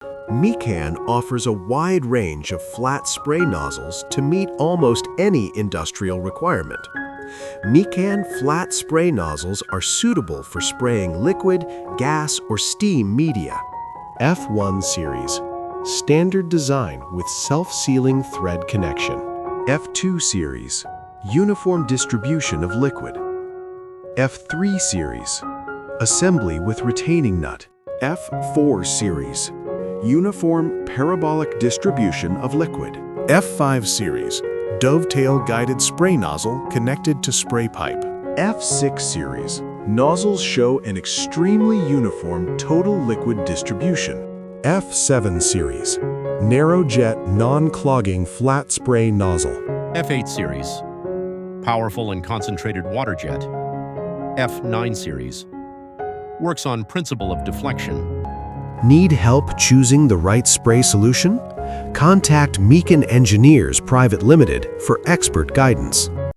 Mican offers a wide range of flat spray nozzles to meet almost any industrial requirement. Mican Flat SPray Nozzles are suitable for spraying liquid, gas, or steam media. F1 series, standard design with self-sealing thread connection. F2 series, uniform distribution of liquid. F3 series, assembly with retaining nut. F4 series, uniform parabolic distribution of liquid. F5 series, dovetail guided spray nozzle connected to spray pipe. F6 series, nozzles show an extremely uniform total liquid distribution. F7 series, narrow jet non-clogging flat spray nozzle. F8 series, powerful and concentrated water jet. F9 series, works on principle of deflection. Need help choosing the right spray solution? Contact Mican Engineers Private Limited for expert guidance.